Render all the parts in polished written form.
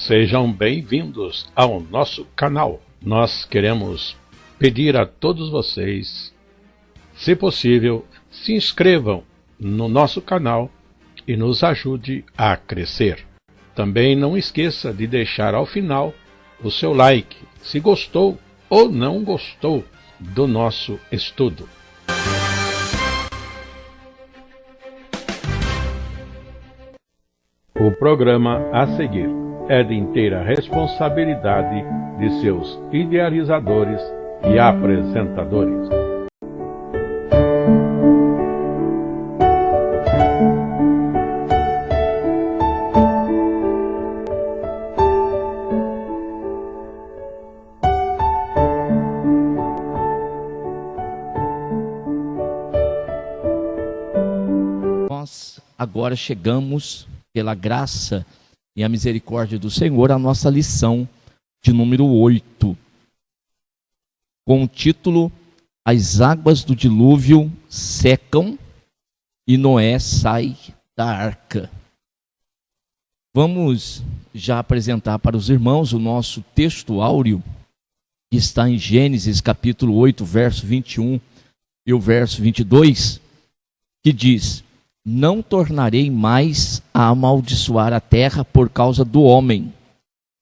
Sejam bem-vindos ao nosso canal. Nós queremos pedir a todos vocês, se possível, se inscrevam no nosso canal e nos ajude a crescer. Também não esqueça de deixar ao final o seu like, se gostou ou não gostou do nosso estudo. O programa a seguir é de inteira responsabilidade de seus idealizadores e apresentadores. Nós agora chegamos, pela graça e a misericórdia do Senhor, à nossa lição de número 8, com o título As águas do dilúvio secam e Noé sai da arca. Vamos já apresentar para os irmãos o nosso texto áureo, que está em Gênesis capítulo 8, verso 21 e o verso 22, que diz: Não tornarei mais a amaldiçoar a terra por causa do homem,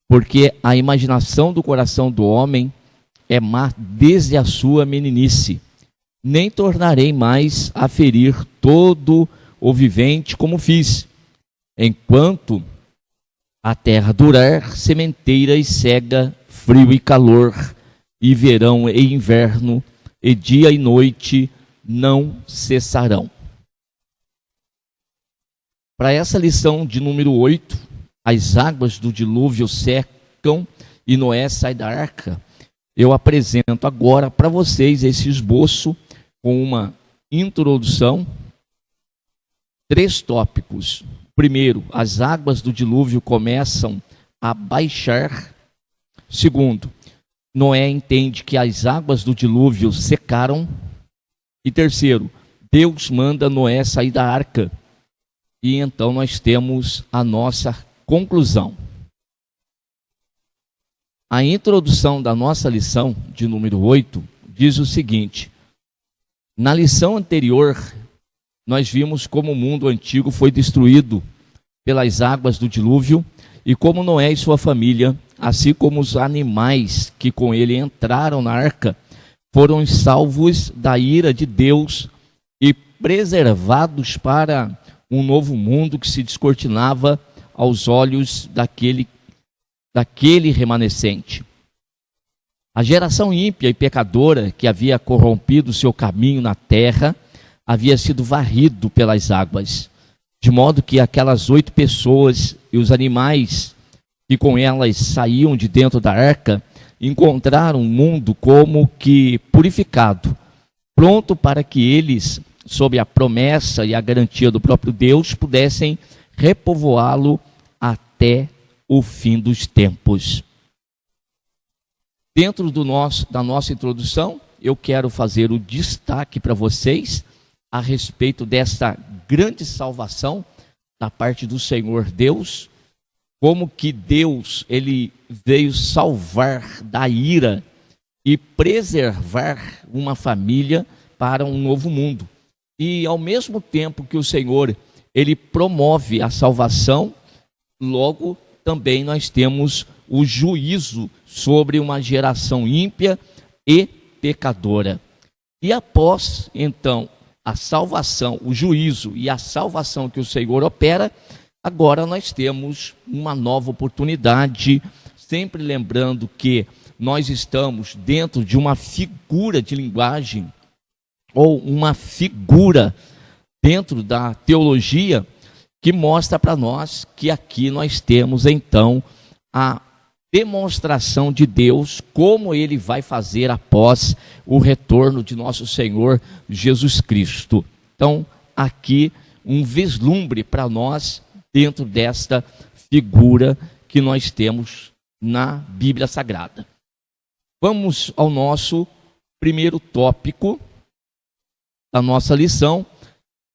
porque a imaginação do coração do homem é má desde a sua meninice. Nem tornarei mais a ferir todo o vivente como fiz, enquanto a terra durar, sementeira e cega, frio e calor, e verão e inverno, e dia e noite não cessarão. Para essa lição de número 8, as águas do dilúvio secam e Noé sai da arca, eu apresento agora para vocês esse esboço com uma introdução, 3 tópicos. Primeiro, as águas do dilúvio começam a baixar. Segundo, Noé entende que as águas do dilúvio secaram. E terceiro, Deus manda Noé sair da arca. E então nós temos a nossa conclusão. A introdução da nossa lição de número 8 diz o seguinte: na lição anterior, nós vimos como o mundo antigo foi destruído pelas águas do dilúvio e como Noé e sua família, assim como os animais que com ele entraram na arca, foram salvos da ira de Deus e preservados para um novo mundo que se descortinava aos olhos daquele remanescente. A geração ímpia e pecadora que havia corrompido seu caminho na terra havia sido varrido pelas águas, de modo que aquelas 8 pessoas e os animais que com elas saíam de dentro da arca encontraram um mundo como que purificado, pronto para que eles, sob a promessa e a garantia do próprio Deus, pudessem repovoá-lo até o fim dos tempos. Dentro da nossa introdução, eu quero fazer o destaque para vocês a respeito dessa grande salvação da parte do Senhor Deus, como que Deus ele veio salvar da ira e preservar uma família para um novo mundo. E ao mesmo tempo que o Senhor ele promove a salvação, logo também nós temos o juízo sobre uma geração ímpia e pecadora. E após então a salvação, o juízo e a salvação que o Senhor opera, agora nós temos uma nova oportunidade, sempre lembrando que nós estamos dentro de uma figura de linguagem ou uma figura dentro da teologia que mostra para nós que aqui nós temos então a demonstração de Deus, como ele vai fazer após o retorno de nosso Senhor Jesus Cristo. Então, aqui um vislumbre para nós dentro desta figura que nós temos na Bíblia Sagrada. Vamos ao nosso primeiro tópico da nossa lição.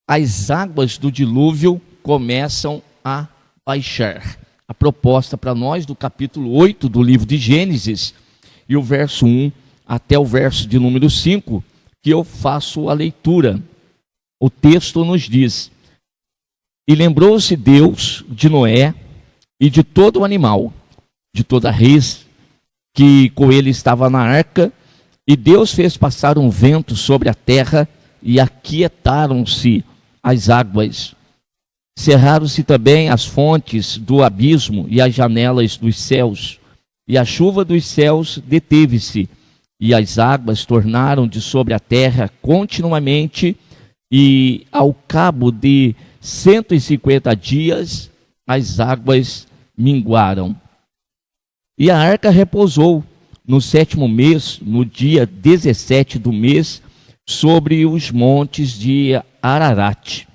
As águas do dilúvio começam a baixar. a proposta para nós do capítulo 8 do livro de Gênesis, e o verso 1 até o verso de número 5, que eu faço a leitura. O texto nos diz: E lembrou-se Deus de Noé e de todo o animal, de toda a res, que com ele estava na arca, e Deus fez passar um vento sobre a terra, e aquietaram-se as águas. Cerraram-se também as fontes do abismo e as janelas dos céus, e a chuva dos céus deteve-se, e as águas tornaram de sobre a terra continuamente, e ao cabo de 150 dias as águas minguaram. E a arca repousou no 7º mês, no dia 17 do mês, sobre os montes de Ararat.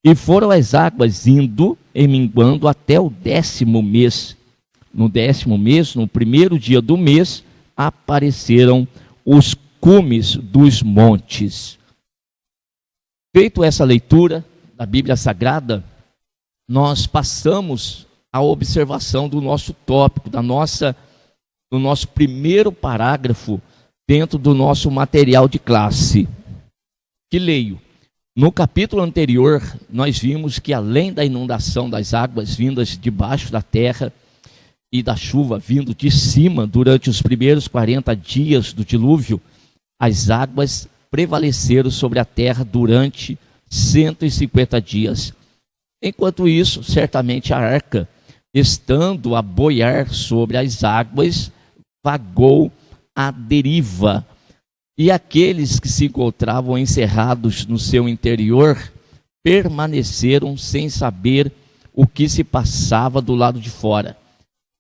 E foram as águas indo e minguando até o 10º mês. No 10º mês, no primeiro dia do mês, apareceram os cumes dos montes. Feito essa leitura da Bíblia Sagrada, nós passamos a observação do nosso tópico, do nosso primeiro parágrafo dentro do nosso material de classe. Que leio. No capítulo anterior, nós vimos que além da inundação das águas vindas debaixo da terra e da chuva vindo de cima durante os primeiros 40 dias do dilúvio, as águas prevaleceram sobre a terra durante 150 dias. Enquanto isso, certamente a arca, estando a boiar sobre as águas, vagou à deriva. E aqueles que se encontravam encerrados no seu interior permaneceram sem saber o que se passava do lado de fora.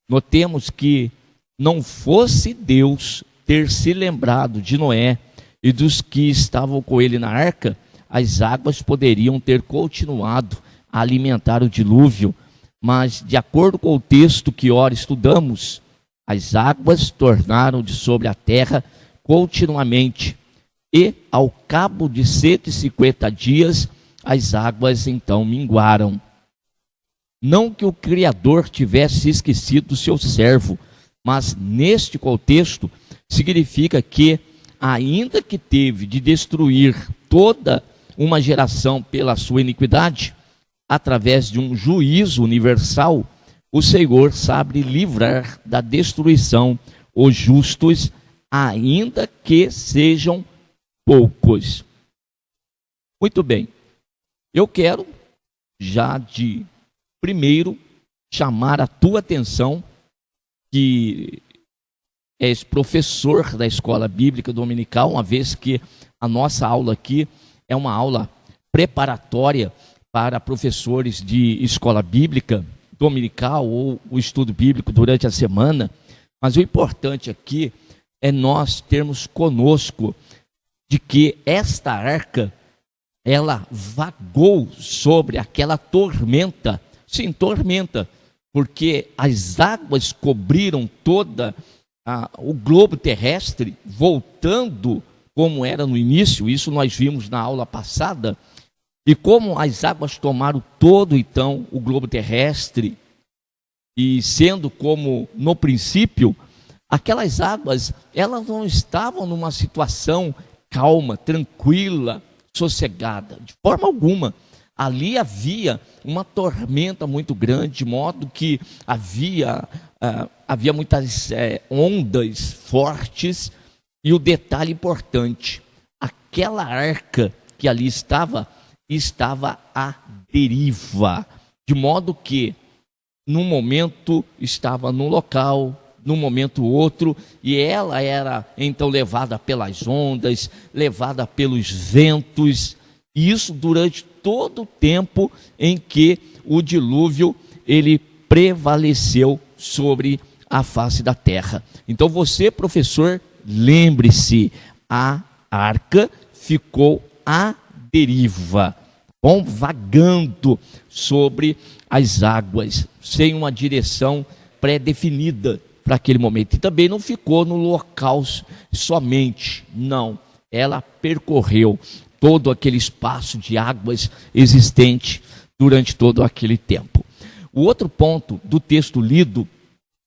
Notemos que não fosse Deus ter se lembrado de Noé e dos que estavam com ele na arca, as águas poderiam ter continuado a alimentar o dilúvio, mas de acordo com o texto que ora estudamos, as águas tornaram de sobre a terra continuamente, e ao cabo de 150 dias, as águas então minguaram. Não que o Criador tivesse esquecido do seu servo, mas neste contexto significa que, ainda que teve de destruir toda uma geração pela sua iniquidade, através de um juízo universal, o Senhor sabe livrar da destruição os justos, ainda que sejam poucos. Muito bem, eu quero já de primeiro chamar a tua atenção, que és professor da escola bíblica dominical, uma vez que a nossa aula aqui é uma aula preparatória para professores de escola bíblica dominical ou o estudo bíblico durante a semana, mas o importante aqui é nós termos conosco de que esta arca, ela vagou sobre aquela tormenta. Sim, tormenta, porque as águas cobriram toda o globo terrestre, voltando como era no início. Isso nós vimos na aula passada. E como as águas tomaram todo, então, o globo terrestre, e sendo como no princípio, aquelas águas, elas não estavam numa situação calma, tranquila, sossegada, de forma alguma. Ali havia uma tormenta muito grande, de modo que havia muitas ondas fortes. E o detalhe importante, aquela arca que ali estava à deriva, de modo que num momento estava num local, num momento outro, e ela era então levada pelas ondas, levada pelos ventos, e isso durante todo o tempo em que o dilúvio ele prevaleceu sobre a face da terra. Então você, professor, lembre-se, a arca ficou à deriva, vagando sobre as águas, sem uma direção pré-definida para aquele momento. E também não ficou no local somente, não. Ela percorreu todo aquele espaço de águas existente durante todo aquele tempo. O outro ponto do texto lido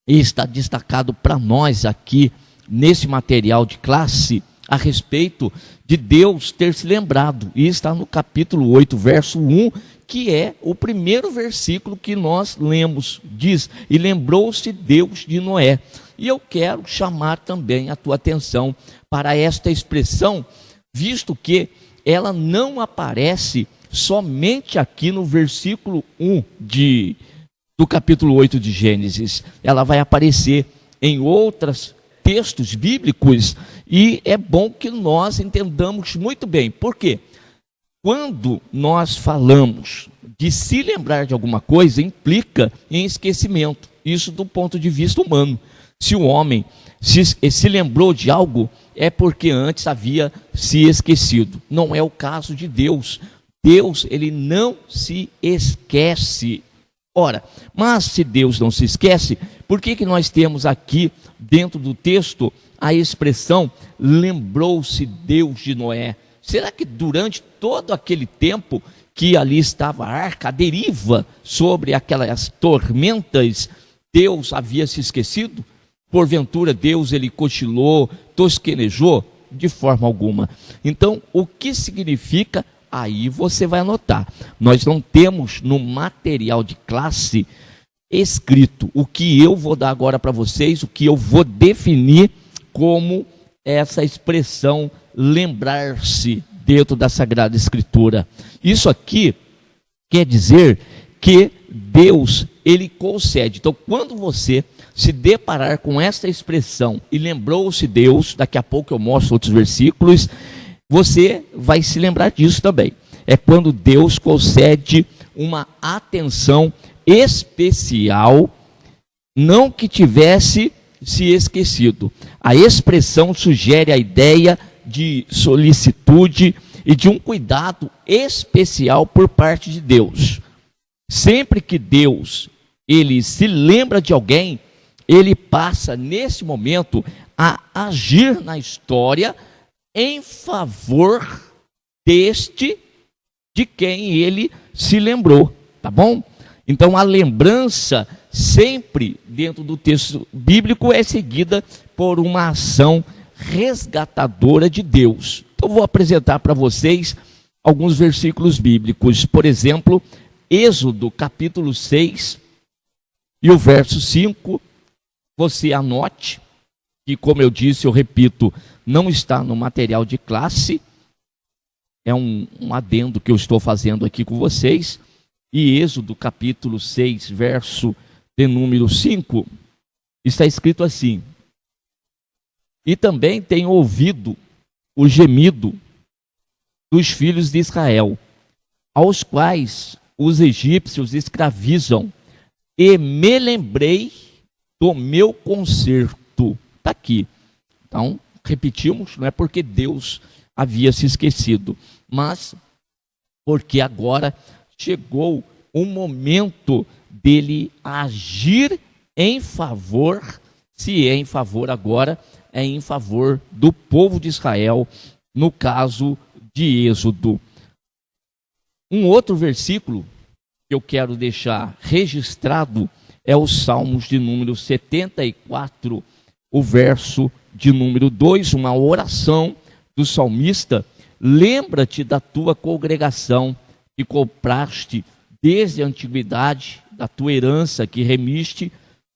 está destacado para nós aqui nesse material de classe a respeito de Deus ter se lembrado, e está no capítulo 8, verso 1, que é o primeiro versículo que nós lemos. Diz: e lembrou-se Deus de Noé. E eu quero chamar também a tua atenção para esta expressão, visto que ela não aparece somente aqui no versículo 1 do capítulo 8 de Gênesis. Ela vai aparecer em outros textos bíblicos, e é bom que nós entendamos muito bem. Por quê? Quando nós falamos de se lembrar de alguma coisa, implica em esquecimento. Isso do ponto de vista humano. Se o homem se lembrou de algo, é porque antes havia se esquecido. Não é o caso de Deus. Deus, ele não se esquece. Ora, mas se Deus não se esquece, por que nós temos aqui dentro do texto a expressão lembrou-se Deus de Noé? Será que durante todo aquele tempo que ali estava a arca, a deriva sobre aquelas tormentas, Deus havia se esquecido? Porventura Deus ele cochilou, tosquenejou? De forma alguma. Então, o que significa? Aí você vai anotar. Nós não temos no material de classe escrito o que eu vou dar agora para vocês, o que eu vou definir como essa expressão lembrar-se dentro da Sagrada Escritura. Isso aqui quer dizer que Deus, ele concede. Então, quando você se deparar com essa expressão, e lembrou-se Deus, daqui a pouco eu mostro outros versículos, você vai se lembrar disso também. É quando Deus concede uma atenção especial, não que tivesse se esquecido. A expressão sugere a ideia de solicitude e de um cuidado especial por parte de Deus. Sempre que Deus, ele se lembra de alguém, ele passa nesse momento a agir na história em favor de quem ele se lembrou, tá bom? Então a lembrança sempre dentro do texto bíblico é seguida por uma ação resgatadora de Deus. Então vou apresentar para vocês alguns versículos bíblicos. Por exemplo, Êxodo capítulo 6 e o verso 5. Você anote, que como eu disse, eu repito, não está no material de classe, é um adendo que eu estou fazendo aqui com vocês. E Êxodo capítulo 6, verso de número 5, está escrito assim: e também tenho ouvido o gemido dos filhos de Israel, aos quais os egípcios escravizam, e me lembrei do meu conserto. Está aqui. Então, repetimos, não é porque Deus havia se esquecido, mas porque agora chegou o momento dele agir em favor, se é em favor agora, é em favor do povo de Israel, no caso de Êxodo. Um outro versículo que eu quero deixar registrado é o Salmos de número 74, o verso de número 2, uma oração do salmista: lembra-te da tua congregação que compraste desde a antiguidade, da tua herança que remiste,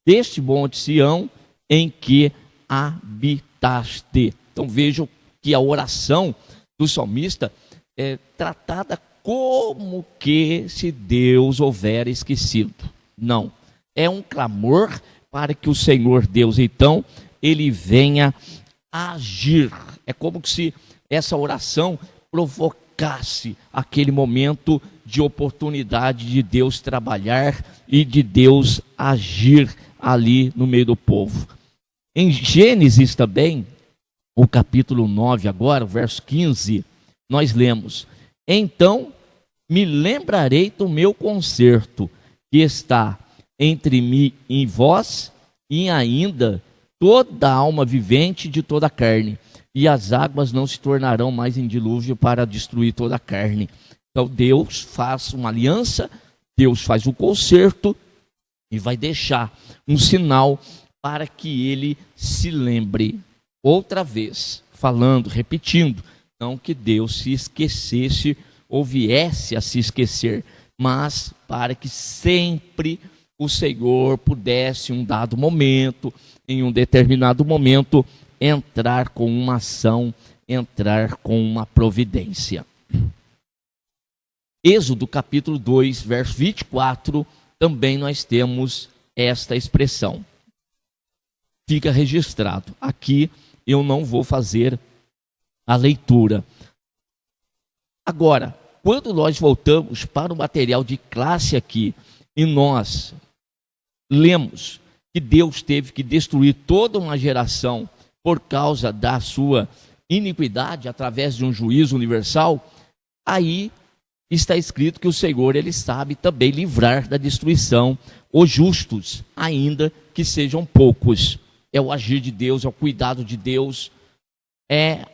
deste monte Sião em que habitaste. Então vejam que a oração do salmista é tratada como que se Deus houver esquecido. Não, é um clamor para que o Senhor Deus, então, ele venha agir. É como se essa oração provocasse aquele momento de oportunidade de Deus trabalhar e de Deus agir ali no meio do povo. Em Gênesis também, o capítulo 9 agora, o verso 15, nós lemos: então me lembrarei do meu conserto que está entre mim e vós, e ainda toda a alma vivente de toda a carne, e as águas não se tornarão mais em dilúvio para destruir toda a carne. Então Deus faz uma aliança, Deus faz o conserto, e vai deixar um sinal para que ele se lembre. Outra vez, falando, repetindo, não que Deus se esquecesse ou viesse a se esquecer, mas para que sempre o Senhor pudesse, em um dado momento, em um determinado momento, entrar com uma ação, entrar com uma providência. Êxodo capítulo 2, verso 24, também nós temos esta expressão. Fica registrado. Aqui eu não vou fazer a leitura. Agora, quando nós voltamos para o material de classe aqui, e nós lemos que Deus teve que destruir toda uma geração por causa da sua iniquidade através de um juízo universal, aí está escrito que o Senhor, ele sabe também livrar da destruição os justos, ainda que sejam poucos. É o agir de Deus, é o cuidado de Deus, é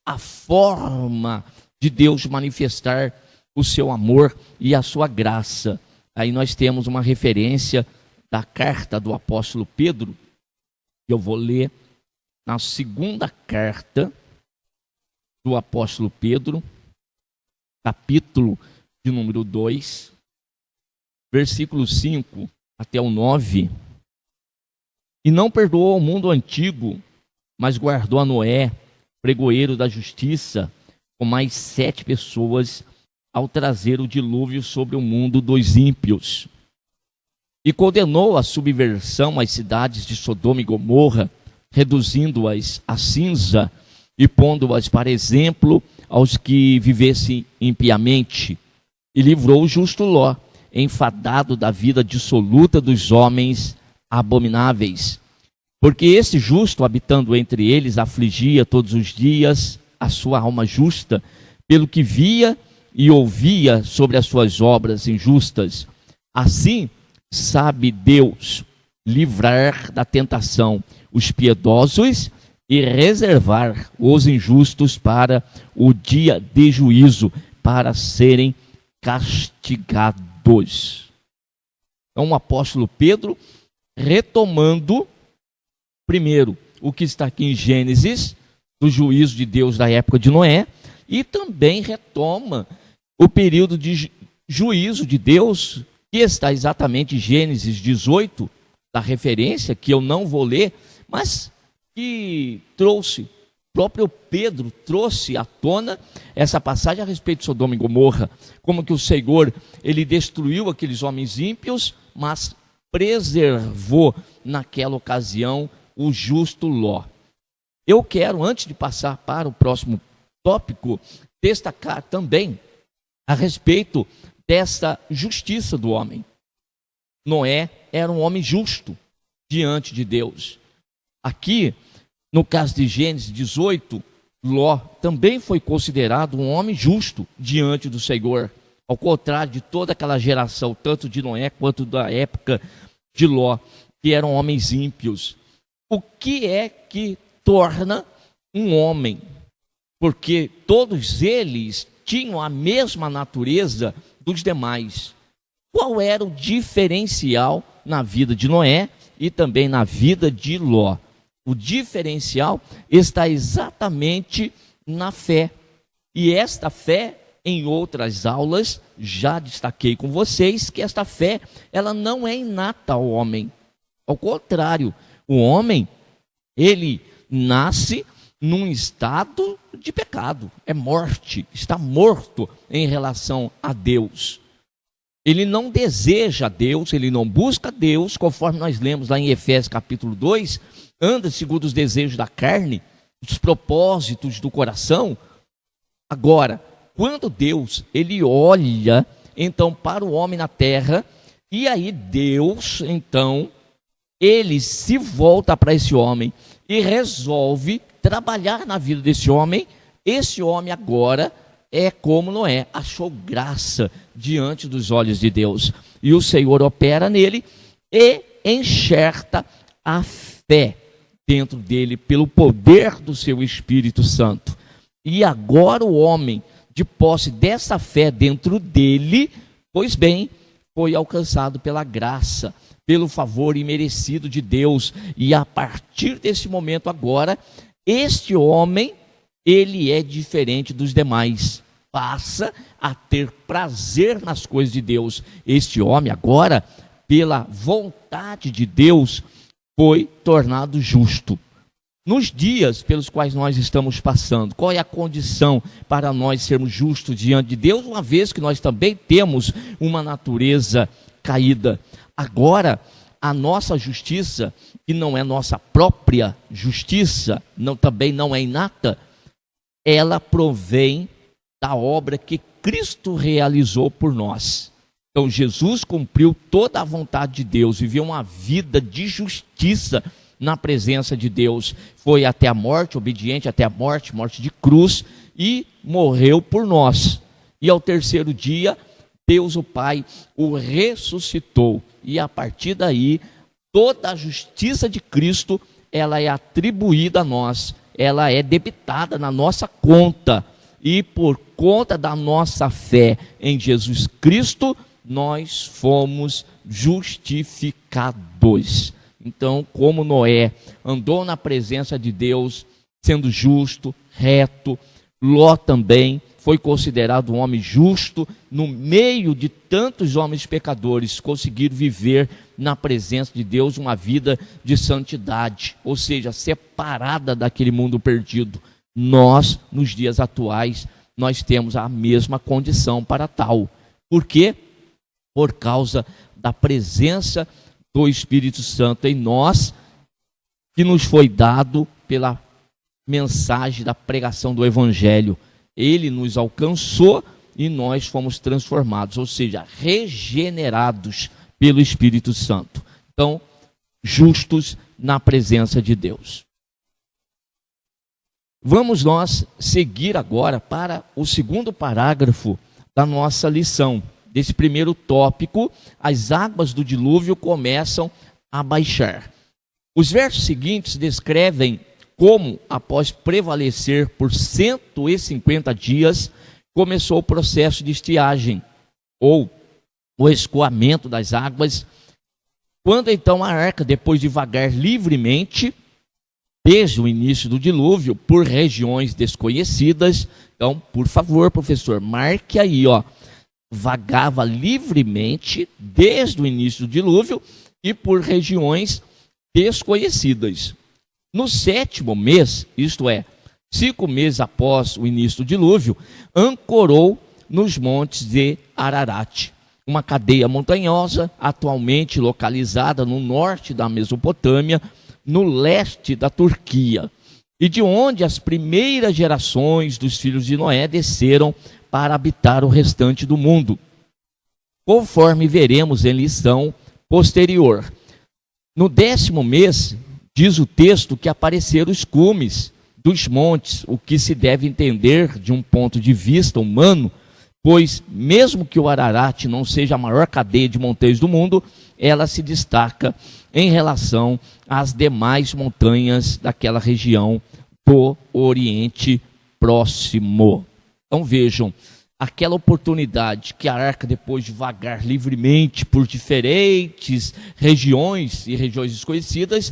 a forma de Deus manifestar o seu amor e a sua graça. Aí nós temos uma referência da carta do apóstolo Pedro, que eu vou ler na segunda carta do apóstolo Pedro, capítulo de número 2, versículo 5 até o 9. E não perdoou o mundo antigo, mas guardou a Noé, pregoeiro da justiça, com mais 7 pessoas, ao trazer o dilúvio sobre o mundo dos ímpios. E condenou a subversão às cidades de Sodoma e Gomorra, reduzindo-as a cinza e pondo-as para exemplo aos que vivessem impiamente. E livrou o justo Ló, enfadado da vida dissoluta dos homens abomináveis. Porque esse justo, habitando entre eles, afligia todos os dias a sua alma justa, pelo que via e ouvia sobre as suas obras injustas. Assim, sabe Deus livrar da tentação os piedosos e reservar os injustos para o dia de juízo, para serem castigados. Então, o apóstolo Pedro, retomando primeiro o que está aqui em Gênesis, do juízo de Deus da época de Noé, e também retoma o período de juízo de Deus, que está exatamente em Gênesis 18, da referência, que eu não vou ler, mas que o próprio Pedro trouxe à tona essa passagem a respeito de Sodoma e Gomorra, como que o Senhor, ele destruiu aqueles homens ímpios, mas preservou naquela ocasião o justo Ló. Eu quero, antes de passar para o próximo tópico, destacar também a respeito dessa justiça do homem. Noé era um homem justo diante de Deus. Aqui, no caso de Gênesis 18, Ló também foi considerado um homem justo diante do Senhor, ao contrário de toda aquela geração, tanto de Noé quanto da época de Ló, que eram homens ímpios. O que é que torna um homem? Porque todos eles tinham a mesma natureza dos demais. Qual era o diferencial na vida de Noé e também na vida de Ló? O diferencial está exatamente na fé. E esta fé, em outras aulas, já destaquei com vocês que esta fé, ela não é inata ao homem. Ao contrário, o homem, ele nasce num estado de pecado, é morte, está morto em relação a Deus. Ele não deseja Deus, ele não busca Deus, conforme nós lemos lá em Efésios capítulo 2, anda segundo os desejos da carne, os propósitos do coração. Agora, quando Deus, ele olha, então, para o homem na terra, e aí Deus, então, ele se volta para esse homem e resolve trabalhar na vida desse homem. Esse homem agora é como Noé, achou graça diante dos olhos de Deus. E o Senhor opera nele e enxerta a fé dentro dele pelo poder do seu Espírito Santo. E agora o homem, de posse dessa fé dentro dele, pois bem, foi alcançado pela graça, pelo favor imerecido de Deus. E a partir desse momento agora, este homem, ele é diferente dos demais. Passa a ter prazer nas coisas de Deus. Este homem agora, pela vontade de Deus, foi tornado justo. Nos dias pelos quais nós estamos passando, qual é a condição para nós sermos justos diante de Deus, uma vez que nós também temos uma natureza caída? Agora, a nossa justiça, que não é nossa própria justiça, também não é inata, ela provém da obra que Cristo realizou por nós. Então Jesus cumpriu toda a vontade de Deus, viveu uma vida de justiça na presença de Deus, foi até a morte, obediente até a morte, morte de cruz, e morreu por nós. E ao terceiro dia, Deus o Pai o ressuscitou, e a partir daí, toda a justiça de Cristo, ela é atribuída a nós, ela é debitada na nossa conta, e por conta da nossa fé em Jesus Cristo, nós fomos justificados. Então, como Noé andou na presença de Deus, sendo justo, reto, Ló também foi considerado um homem justo, no meio de tantos homens pecadores, conseguiram viver na presença de Deus uma vida de santidade, ou seja, separada daquele mundo perdido. Nós, nos dias atuais, nós temos a mesma condição para tal. Por quê? Por causa da presença do Espírito Santo em nós, que nos foi dado pela mensagem da pregação do Evangelho. Ele nos alcançou e nós fomos transformados, ou seja, regenerados pelo Espírito Santo. Então, justos na presença de Deus. Vamos nós seguir agora para o segundo parágrafo da nossa lição. Desse primeiro tópico, as águas do dilúvio começam a baixar. Os versos seguintes descrevem como, após prevalecer por 150 dias, começou o processo de estiagem, ou o escoamento das águas, quando então a arca, depois de vagar livremente, desde o início do dilúvio, por regiões desconhecidas. Então, por favor, professor, marque aí, vagava livremente desde o início do dilúvio e por regiões desconhecidas. No 7º mês, isto é, 5 meses após o início do dilúvio, ancorou nos montes de Ararat, uma cadeia montanhosa atualmente localizada no norte da Mesopotâmia, no leste da Turquia, e de onde as primeiras gerações dos filhos de Noé desceram para habitar o restante do mundo, conforme veremos em lição posterior. No 10º mês, diz o texto que apareceram os cumes dos montes, o que se deve entender de um ponto de vista humano, pois mesmo que o Ararat não seja a maior cadeia de montanhas do mundo, ela se destaca em relação às demais montanhas daquela região do Oriente Próximo. Então vejam, aquela oportunidade que a arca, depois de vagar livremente por diferentes regiões e regiões desconhecidas,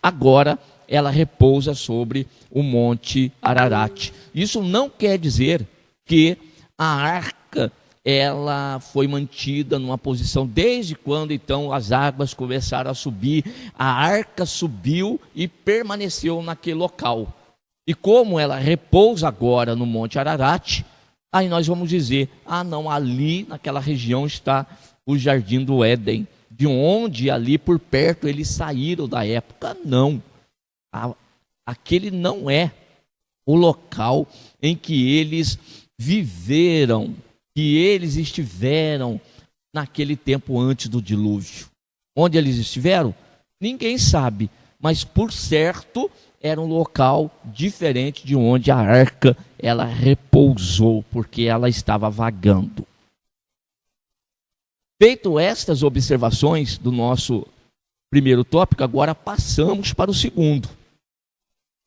agora ela repousa sobre o Monte Ararat. Isso não quer dizer que a arca ela foi mantida numa posição desde quando então as águas começaram a subir. A arca subiu e permaneceu naquele local. E como ela repousa agora no Monte Ararat, aí nós vamos dizer, não, ali naquela região está o Jardim do Éden, de onde ali por perto eles saíram da época. Não, aquele não é o local em que eles viveram, que eles estiveram naquele tempo antes do dilúvio. Onde eles estiveram? Ninguém sabe, mas por certo era um local diferente de onde a arca ela repousou, porque ela estava vagando. Feito estas observações do nosso primeiro tópico, agora passamos para o segundo.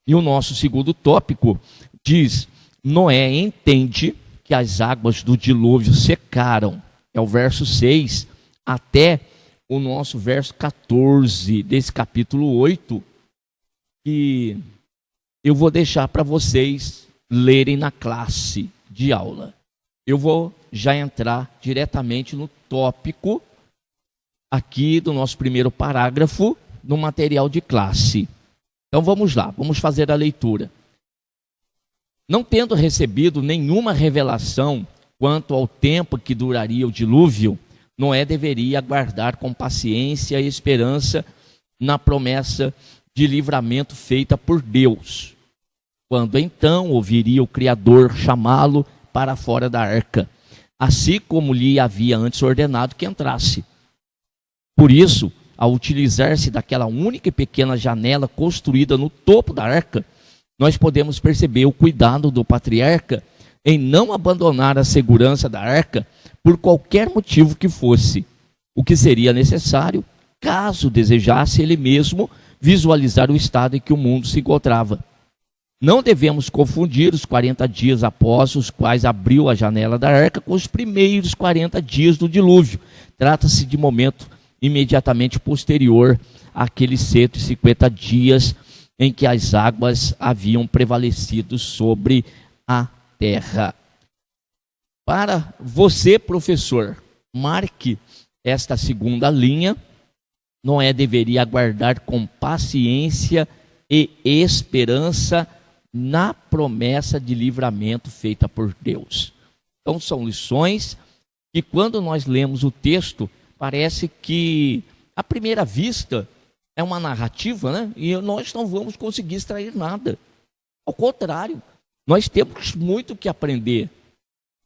E o nosso segundo tópico diz: Noé entende que as águas do dilúvio secaram. É o verso 6 até o nosso verso 14 desse capítulo 8, que eu vou deixar para vocês lerem na classe de aula. Eu vou já entrar diretamente no tópico aqui do nosso primeiro parágrafo no material de classe. Então vamos lá, vamos fazer a leitura. Não tendo recebido nenhuma revelação quanto ao tempo que duraria o dilúvio, Noé deveria aguardar com paciência e esperança na promessa de livramento feita por Deus, quando então ouviria o Criador chamá-lo para fora da arca, assim como lhe havia antes ordenado que entrasse. Por isso, ao utilizar-se daquela única e pequena janela construída no topo da arca, nós podemos perceber o cuidado do patriarca em não abandonar a segurança da arca por qualquer motivo que fosse, o que seria necessário caso desejasse ele mesmo visualizar o estado em que o mundo se encontrava. Não devemos confundir os 40 dias após os quais abriu a janela da arca com os primeiros 40 dias do dilúvio. Trata-se de momento imediatamente posterior àqueles 150 dias em que as águas haviam prevalecido sobre a terra. Para você, professor, marque esta segunda linha. Noé deveria aguardar com paciência e esperança na promessa de livramento feita por Deus. Então são lições que, quando nós lemos o texto, parece que à primeira vista é uma narrativa, né? E nós não vamos conseguir extrair nada. Ao contrário, nós temos muito que aprender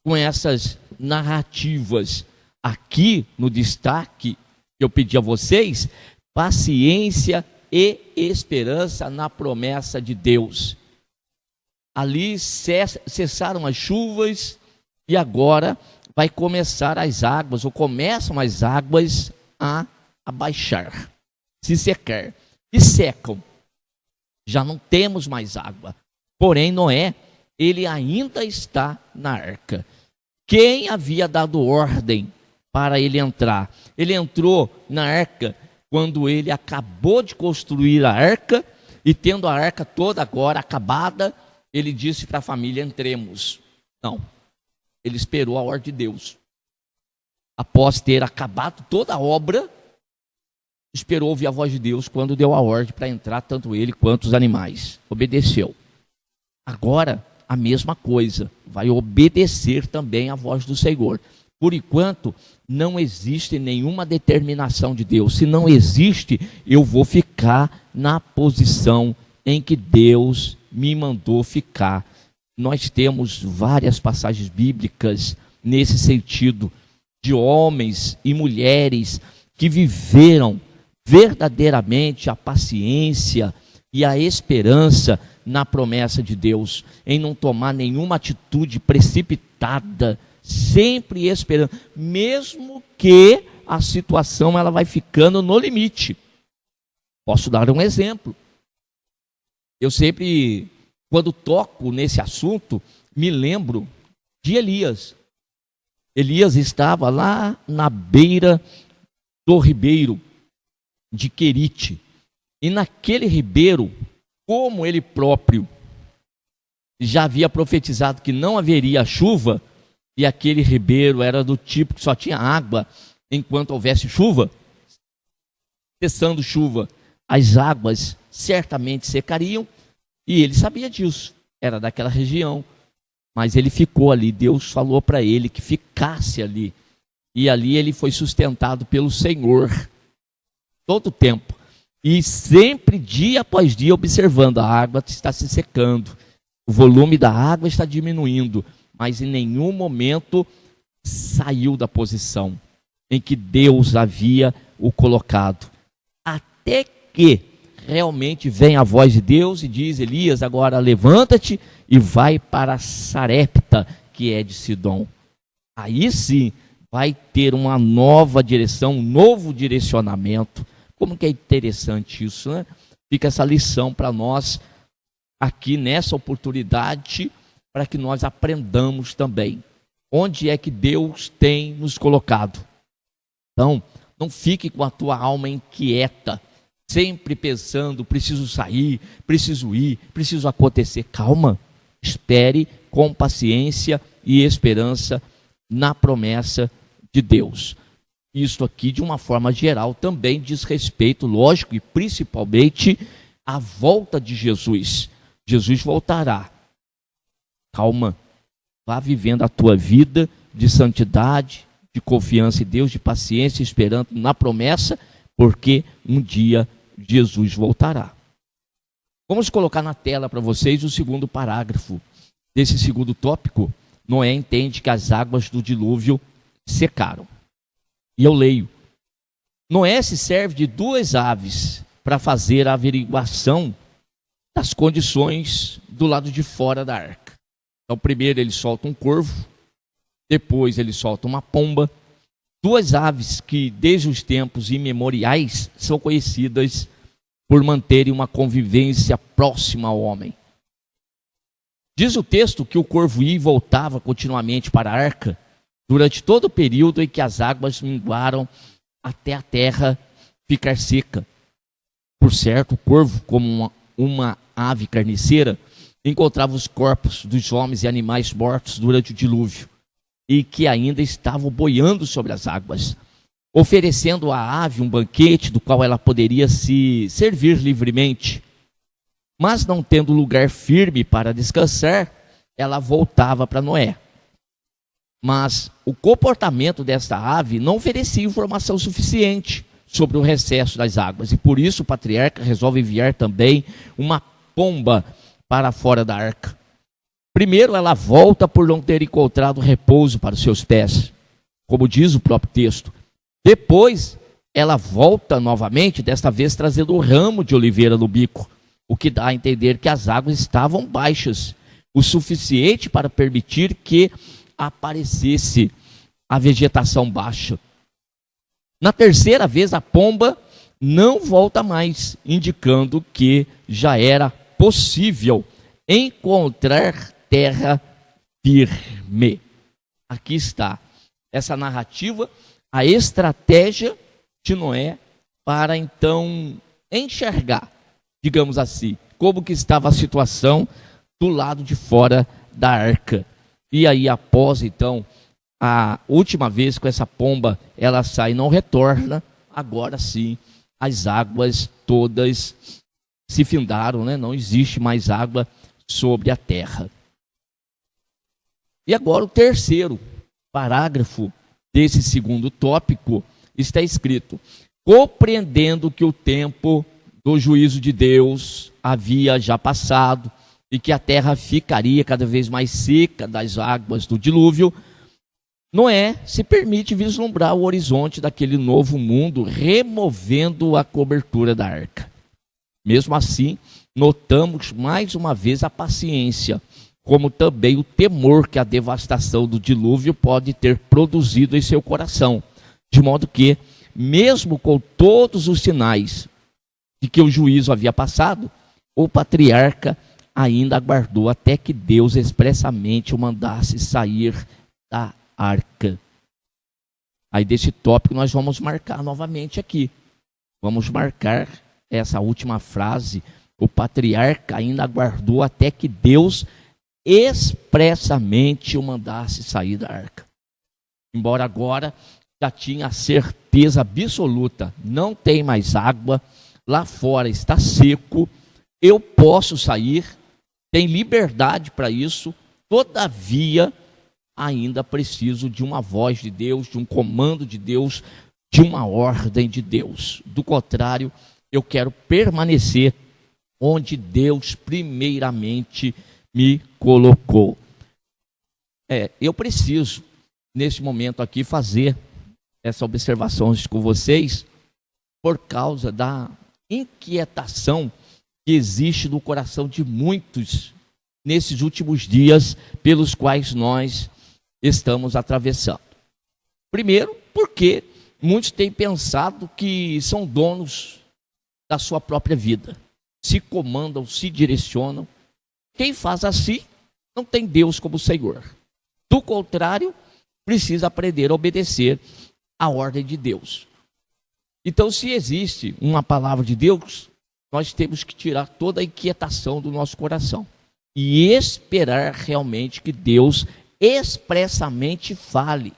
com essas narrativas. Aqui no destaque que eu pedi a vocês, paciência e esperança na promessa de Deus. Ali cessaram as chuvas e agora vai começar as águas, ou começam as águas a baixar, se secar. E secam. Já não temos mais água. Porém, Noé, ele ainda está na arca. Quem havia dado ordem para ele entrar? Ele entrou na arca quando ele acabou de construir a arca, e tendo a arca toda agora acabada, ele disse para a família: entremos. Não, ele esperou a ordem de Deus. Após ter acabado toda a obra, esperou ouvir a voz de Deus quando deu a ordem para entrar, tanto ele quanto os animais. Obedeceu. Agora, a mesma coisa, vai obedecer também à voz do Senhor. Por enquanto, não existe nenhuma determinação de Deus. Se não existe, eu vou ficar na posição em que Deus me mandou ficar. Nós temos várias passagens bíblicas nesse sentido, de homens e mulheres que viveram verdadeiramente a paciência e a esperança na promessa de Deus, em não tomar nenhuma atitude precipitada, sempre esperando, mesmo que a situação ela vai ficando no limite. Posso dar um exemplo. Eu sempre, quando toco nesse assunto, me lembro de Elias. Elias estava lá na beira do ribeiro de Querite. E naquele ribeiro, como ele próprio já havia profetizado que não haveria chuva, e aquele ribeiro era do tipo que só tinha água enquanto houvesse chuva, cessando chuva, as águas certamente secariam, e ele sabia disso, era daquela região, mas ele ficou ali. Deus falou para ele que ficasse ali, e ali ele foi sustentado pelo Senhor todo o tempo, e sempre dia após dia observando: a água está se secando, o volume da água está diminuindo, mas em nenhum momento saiu da posição em que Deus havia o colocado, até que realmente vem a voz de Deus e diz: Elias, agora levanta-te e vai para Sarepta, que é de Sidom. Aí sim vai ter uma nova direção, um novo direcionamento. Como que é interessante isso, né? Fica essa lição para nós aqui nessa oportunidade, para que nós aprendamos também onde é que Deus tem nos colocado. Então, Não fique com a tua alma inquieta, sempre pensando, preciso sair, preciso ir, preciso acontecer. Calma, espere com paciência e esperança na promessa de Deus. Isso aqui, de uma forma geral, também diz respeito, lógico, e principalmente à volta de Jesus. Jesus voltará. Calma, vá vivendo a tua vida de santidade, de confiança em Deus, de paciência, esperando na promessa, porque um dia Jesus voltará. Vamos colocar na tela para vocês o segundo parágrafo desse segundo tópico. Noé entende que as águas do dilúvio secaram. E eu leio: Noé se serve de duas aves para fazer a averiguação das condições do lado de fora da arca. Então, primeiro ele solta um corvo, depois ele solta uma pomba, duas aves que desde os tempos imemoriais são conhecidas por manterem uma convivência próxima ao homem. Diz o texto que o corvo ia e voltava continuamente para a arca durante todo o período em que as águas minguaram até a terra ficar seca. Por certo, o corvo, como uma ave carniceira, encontrava os corpos dos homens e animais mortos durante o dilúvio e que ainda estavam boiando sobre as águas, oferecendo à ave um banquete do qual ela poderia se servir livremente. Mas não tendo lugar firme para descansar, ela voltava para Noé. Mas o comportamento desta ave não oferecia informação suficiente sobre o recesso das águas, e por isso o patriarca resolve enviar também uma pomba para fora da arca. Primeiro, ela volta por não ter encontrado repouso para os seus pés, como diz o próprio texto. Depois, ela volta novamente, desta vez trazendo o ramo de oliveira no bico, o que dá a entender que as águas estavam baixas, o suficiente para permitir que aparecesse a vegetação baixa. Na terceira vez, a pomba não volta mais, indicando que já era possível encontrar terra firme. Aqui está essa narrativa, a estratégia de Noé para então enxergar, digamos assim, como que estava a situação do lado de fora da arca. E aí, após então a última vez com essa pomba, ela sai e não retorna, agora sim as águas todas se findaram, né? Não existe mais água sobre a terra. E agora o terceiro parágrafo desse segundo tópico está escrito: compreendendo que o tempo do juízo de Deus havia já passado e que a terra ficaria cada vez mais seca das águas do dilúvio, Noé se permite vislumbrar o horizonte daquele novo mundo, removendo a cobertura da arca. Mesmo assim, notamos mais uma vez a paciência, como também o temor que a devastação do dilúvio pode ter produzido em seu coração, de modo que, mesmo com todos os sinais de que o juízo havia passado, o patriarca ainda aguardou até que Deus expressamente o mandasse sair da arca. Aí desse tópico nós vamos marcar novamente aqui. Vamos marcar essa última frase: o patriarca ainda aguardou até que Deus expressamente o mandasse sair da arca. Embora agora já tinha a certeza absoluta, não tem mais água, lá fora está seco, eu posso sair, tem liberdade para isso, todavia ainda preciso de uma voz de Deus, de um comando de Deus, de uma ordem de Deus. Do contrário, eu quero permanecer onde Deus primeiramente me colocou. Eu preciso, nesse momento aqui, fazer essa observação com vocês, por causa da inquietação que existe no coração de muitos nesses últimos dias pelos quais nós estamos atravessando. Primeiro, porque muitos têm pensado que são donos da sua própria vida, se comandam, se direcionam. Quem faz assim não tem Deus como Senhor. Do contrário, precisa aprender a obedecer à ordem de Deus. Então, se existe uma palavra de Deus, nós temos que tirar toda a inquietação do nosso coração e esperar realmente que Deus expressamente fale,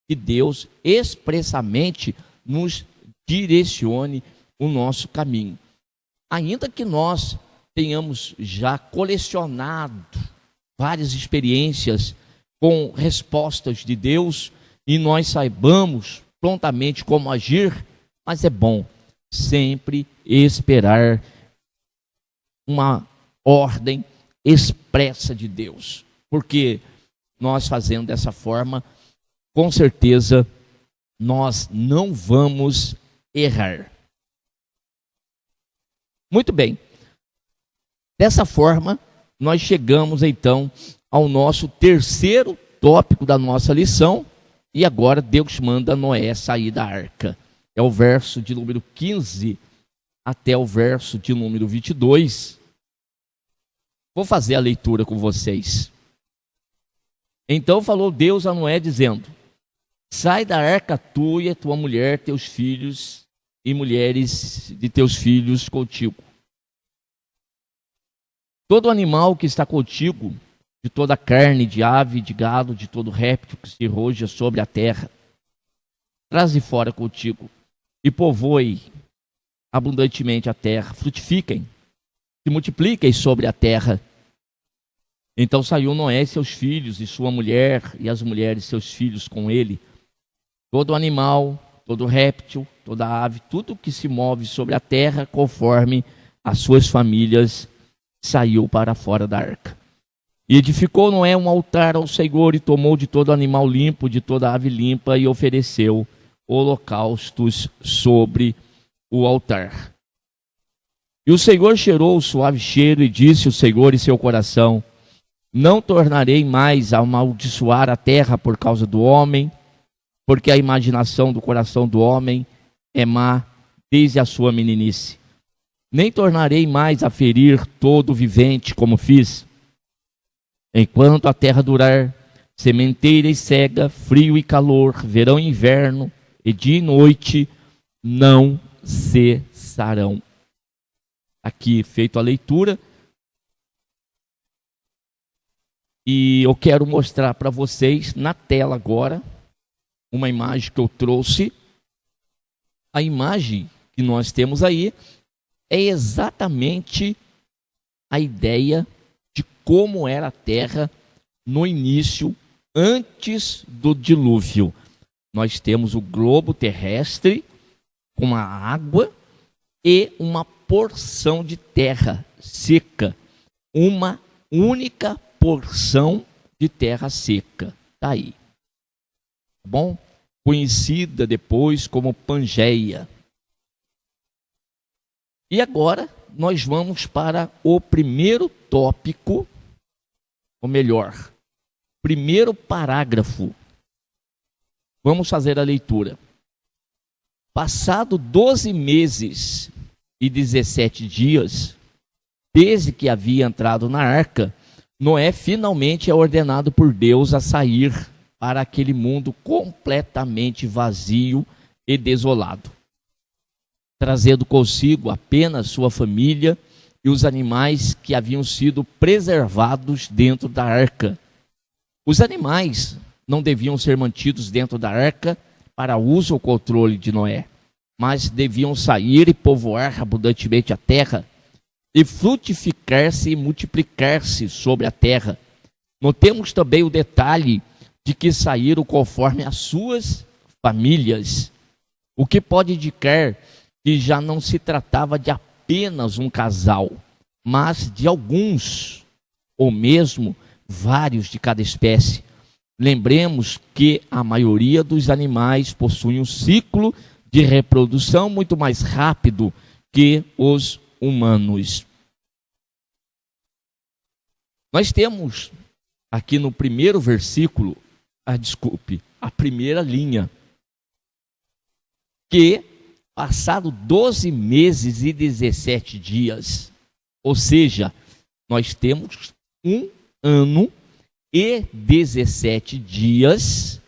que Deus expressamente nos direcione o nosso caminho. Ainda que nós tenhamos já colecionado várias experiências com respostas de Deus e nós saibamos prontamente como agir, mas é bom sempre esperar uma ordem expressa de Deus, porque nós fazendo dessa forma, com certeza nós não vamos errar. Muito bem. Dessa forma, nós chegamos então ao nosso terceiro tópico da nossa lição, e agora Deus manda Noé sair da arca. É o verso de número 15 até o verso de número 22. Vou fazer a leitura com vocês. Então falou Deus a Noé dizendo: sai da arca tu e a tua mulher, teus filhos e mulheres de teus filhos contigo. Todo animal que está contigo, de toda carne, de ave, de gado, de todo réptil que se roja sobre a terra, traze fora contigo e povoe abundantemente a terra, frutifiquem, se multipliquem sobre a terra. Então saiu Noé e seus filhos e sua mulher e as mulheres seus filhos com ele. Todo animal, todo réptil, toda ave, tudo que se move sobre a terra, conforme as suas famílias, saiu para fora da arca. E edificou Noé um altar ao Senhor e tomou de todo animal limpo, de toda ave limpa e ofereceu holocaustos sobre o altar. E o Senhor cheirou o suave cheiro e disse o Senhor em seu coração: não tornarei mais a amaldiçoar a terra por causa do homem, porque a imaginação do coração do homem é má desde a sua meninice. Nem tornarei mais a ferir todo vivente como fiz. Enquanto a terra durar, sementeira e cega, frio e calor, verão e inverno, e dia e noite não cessarão. Aqui feito a leitura. E eu quero mostrar para vocês na tela agora uma imagem que eu trouxe. A imagem que nós temos aí é exatamente a ideia de como era a terra no início, antes do dilúvio. Nós temos o globo terrestre com a água e uma porção de terra seca, uma única porção de terra seca. Está aí. Tá bom? Conhecida depois como Pangeia. E agora nós vamos para o primeiro tópico, ou melhor, primeiro parágrafo. Vamos fazer a leitura. Passado 12 meses e 17 dias, desde que havia entrado na arca, Noé finalmente é ordenado por Deus a sair para aquele mundo completamente vazio e desolado, trazendo consigo apenas sua família e os animais que haviam sido preservados dentro da arca. Os animais não deviam ser mantidos dentro da arca para uso ou controle de Noé, mas deviam sair e povoar abundantemente a terra e frutificar-se e multiplicar-se sobre a terra. Notemos também o detalhe de que saíram conforme as suas famílias, o que pode indicar que já não se tratava de apenas um casal, mas de alguns, ou mesmo vários de cada espécie. Lembremos que a maioria dos animais possui um ciclo de reprodução muito mais rápido que os humanos. Nós temos aqui no primeiro versículo, a primeira linha, que passado 12 meses e 17 dias, ou seja, nós temos 1 ano e 17 dias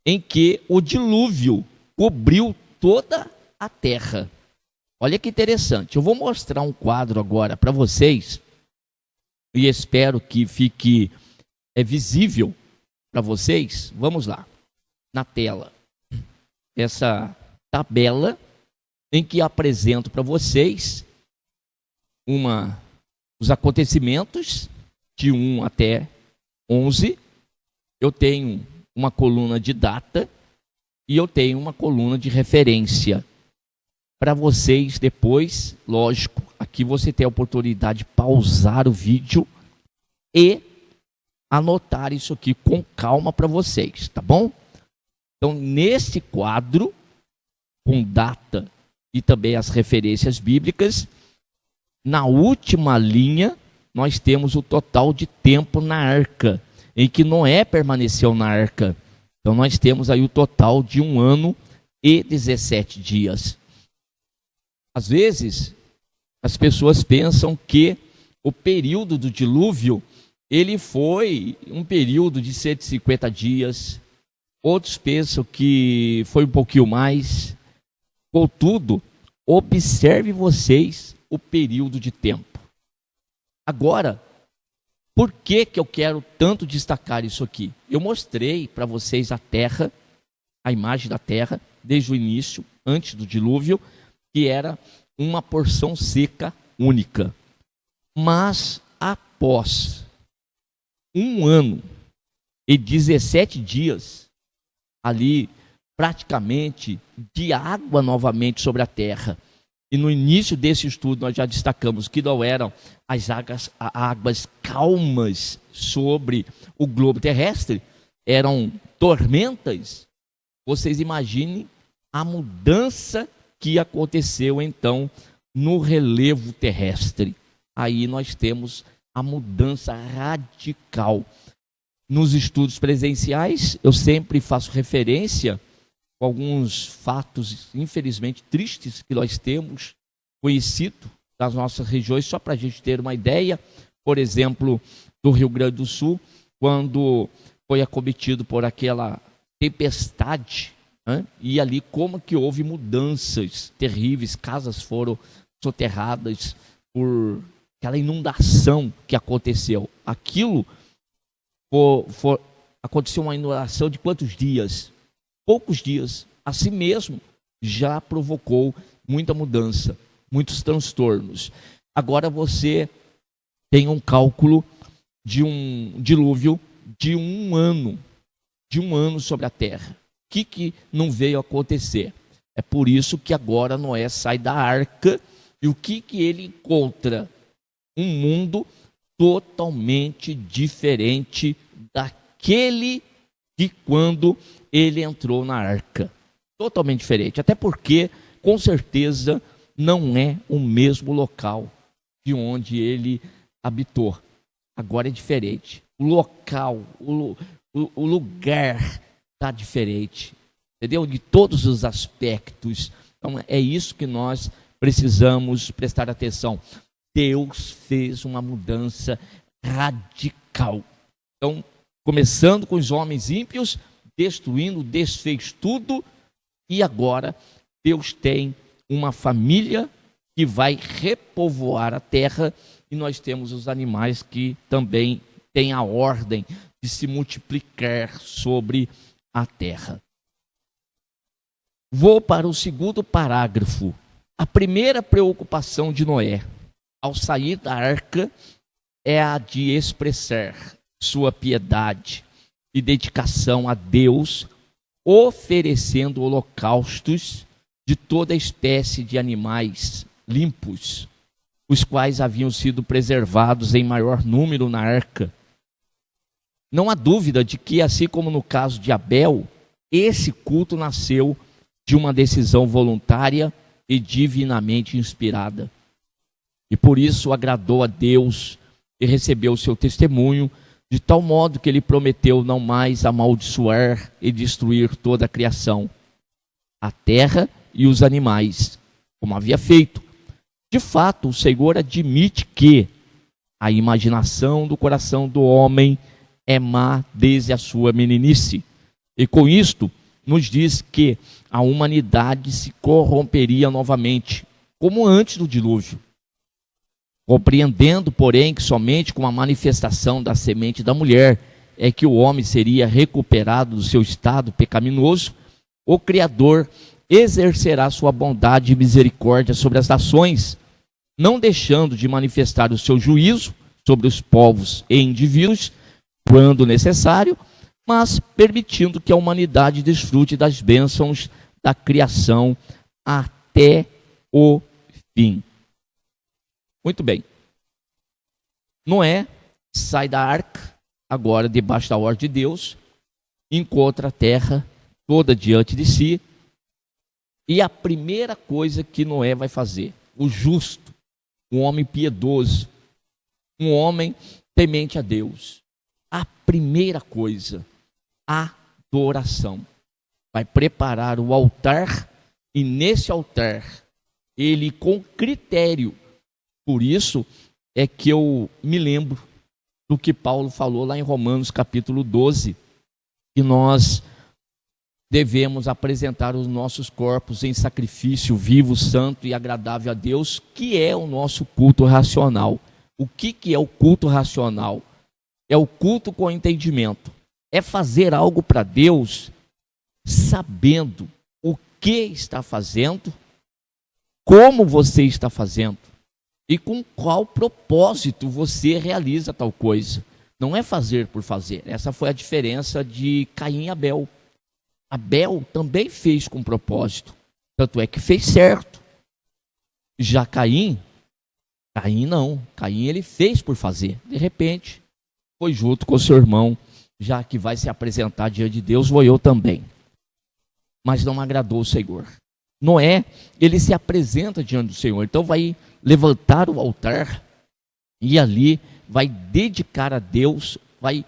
em que o dilúvio cobriu toda a terra. Olha que interessante. Eu vou mostrar um quadro agora para vocês e espero que fique visível para vocês. Vamos lá. Na tela. Essa tabela em que apresento para vocês os acontecimentos de 1 até 11. Eu tenho uma coluna de data e eu tenho uma coluna de referência. Para vocês depois, lógico, aqui você tem a oportunidade de pausar o vídeo e anotar isso aqui com calma para vocês, tá bom? Então, nesse quadro, com data e também as referências bíblicas, na última linha, nós temos o total de tempo na arca, em que Noé permaneceu na arca. Então, nós temos aí o total de 1 ano e 17 dias. Às vezes, as pessoas pensam que o período do dilúvio, ele foi um período de 150 dias. Outros pensam que foi um pouquinho mais. Contudo, observe vocês o período de tempo. Agora, por que eu quero tanto destacar isso aqui? Eu mostrei para vocês a terra, a imagem da terra, desde o início, antes do dilúvio, que era uma porção seca única. Mas após 1 ano e 17 dias, ali praticamente de água novamente sobre a terra. E no início desse estudo nós já destacamos que não eram as águas calmas sobre o globo terrestre, eram tormentas. Vocês imaginem a mudança que aconteceu então no relevo terrestre. Aí nós temos a mudança radical. Nos estudos presenciais, eu sempre faço referência a alguns fatos, infelizmente, tristes que nós temos conhecido das nossas regiões, só para a gente ter uma ideia. Por exemplo, do Rio Grande do Sul, quando foi acometido por aquela tempestade, e ali como que houve mudanças terríveis, casas foram soterradas por aquela inundação que aconteceu. Aquilo aconteceu uma inundação de quantos dias? Poucos dias. Assim mesmo, já provocou muita mudança, muitos transtornos. Agora você tem um cálculo de um dilúvio de 1 ano sobre a terra. O que não veio acontecer? É por isso que agora Noé sai da arca e o que ele encontra? Um mundo totalmente diferente daquele de quando ele entrou na arca. Totalmente diferente, até porque, com certeza, não é o mesmo local de onde ele habitou. Agora é diferente. O local, o lugar está diferente, entendeu? De todos os aspectos. Então, é isso que nós precisamos prestar atenção. Deus fez uma mudança radical. Então, começando com os homens ímpios, destruindo, desfez tudo, e agora Deus tem uma família que vai repovoar a terra, e nós temos os animais que também têm a ordem de se multiplicar sobre a terra. Vou para o segundo parágrafo. A primeira preocupação de Noé, ao sair da arca, é a de expressar sua piedade e dedicação a Deus, oferecendo holocaustos de toda espécie de animais limpos, os quais haviam sido preservados em maior número na arca. Não há dúvida de que, assim como no caso de Abel, esse culto nasceu de uma decisão voluntária e divinamente inspirada. E por isso agradou a Deus e recebeu o seu testemunho, de tal modo que ele prometeu não mais amaldiçoar e destruir toda a criação, a terra e os animais, como havia feito. De fato, o Senhor admite que a imaginação do coração do homem é má desde a sua meninice. E com isto, nos diz que a humanidade se corromperia novamente, como antes do dilúvio. Compreendendo, porém, que somente com a manifestação da semente da mulher é que o homem seria recuperado do seu estado pecaminoso, o Criador exercerá sua bondade e misericórdia sobre as nações, não deixando de manifestar o seu juízo sobre os povos e indivíduos, quando necessário, mas permitindo que a humanidade desfrute das bênçãos da criação até o fim. Muito bem. Noé sai da arca, agora debaixo da ordem de Deus, encontra a terra toda diante de si, e a primeira coisa que Noé vai fazer, o justo, um homem piedoso, um homem temente a Deus, a primeira coisa, adoração. Vai preparar o altar, e nesse altar, ele com critério, por isso é que eu me lembro do que Paulo falou lá em Romanos capítulo 12, que nós devemos apresentar os nossos corpos em sacrifício vivo, santo e agradável a Deus, que é o nosso culto racional. O que é o culto racional? É o culto com entendimento. É fazer algo para Deus sabendo o que está fazendo, como você está fazendo e com qual propósito você realiza tal coisa. Não é fazer por fazer. Essa foi a diferença de Caim e Abel. Abel também fez com propósito, tanto é que fez certo. Já Caim não. Caim ele fez por fazer. De repente, foi junto com seu irmão, já que vai se apresentar diante de Deus, vou eu também. Mas não agradou o Senhor. Noé, ele se apresenta diante do Senhor, então vai levantar o altar e ali vai dedicar a Deus, vai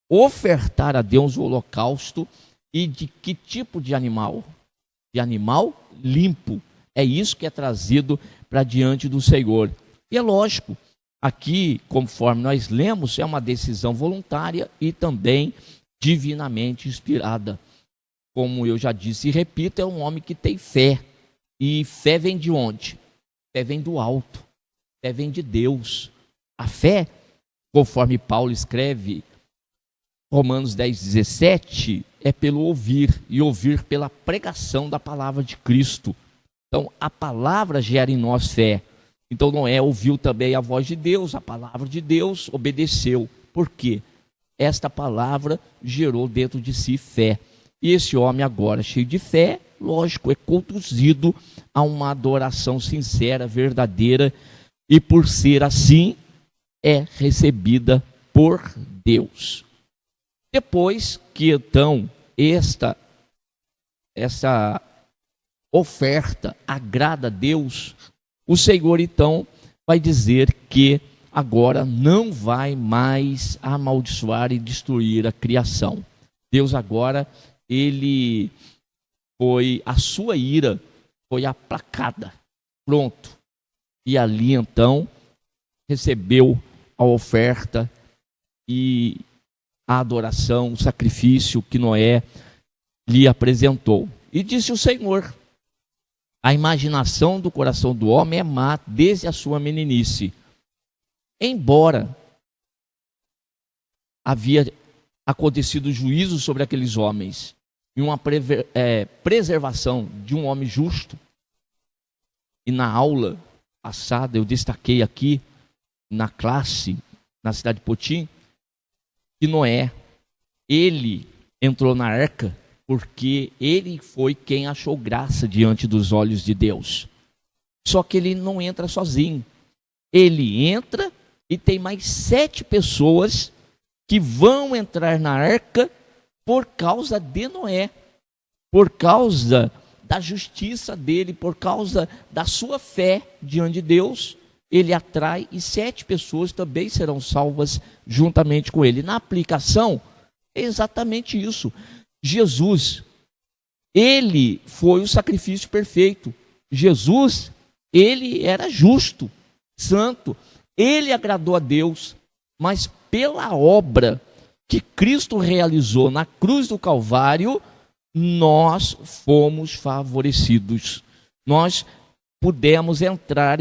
ofertar a Deus o holocausto. E de que tipo de animal? De animal limpo. É isso que é trazido para diante do Senhor. E é lógico, aqui, conforme nós lemos, é uma decisão voluntária e também divinamente inspirada. Como eu já disse e repito, é um homem que tem fé. E fé vem de onde? Fé vem do alto. Fé vem de Deus. A fé, conforme Paulo escreve, Romanos 10, 17, é pelo ouvir, e ouvir pela pregação da palavra de Cristo. Então, a palavra gera em nós fé. Então, Noé ouviu também a voz de Deus, a palavra de Deus, obedeceu. Por quê? Esta palavra gerou dentro de si fé. E esse homem agora, cheio de fé, lógico, é conduzido a uma adoração sincera, verdadeira, e por ser assim, é recebida por Deus. Depois que então essa oferta agrada a Deus, o Senhor então vai dizer que agora não vai mais amaldiçoar e destruir a criação. Deus agora, a sua ira foi aplacada, pronto. E ali então recebeu a oferta e a adoração, o sacrifício que Noé lhe apresentou. E disse o Senhor: a imaginação do coração do homem é má desde a sua meninice. Embora havia acontecido juízo sobre aqueles homens e uma preservação de um homem justo, e na aula passada eu destaquei aqui na classe, na cidade de Potim, que Noé, ele entrou na arca porque ele foi quem achou graça diante dos olhos de Deus. Só que ele não entra sozinho. Ele entra e tem mais 7 pessoas que vão entrar na arca por causa de Noé, por causa da justiça dele, por causa da sua fé diante de Deus. Ele atrai e 7 pessoas também serão salvas juntamente com ele. Na aplicação, é exatamente isso. Jesus, ele foi o sacrifício perfeito. Jesus, ele era justo, santo, ele agradou a Deus, mas pela obra que Cristo realizou na cruz do Calvário, nós fomos favorecidos. Nós podemos entrar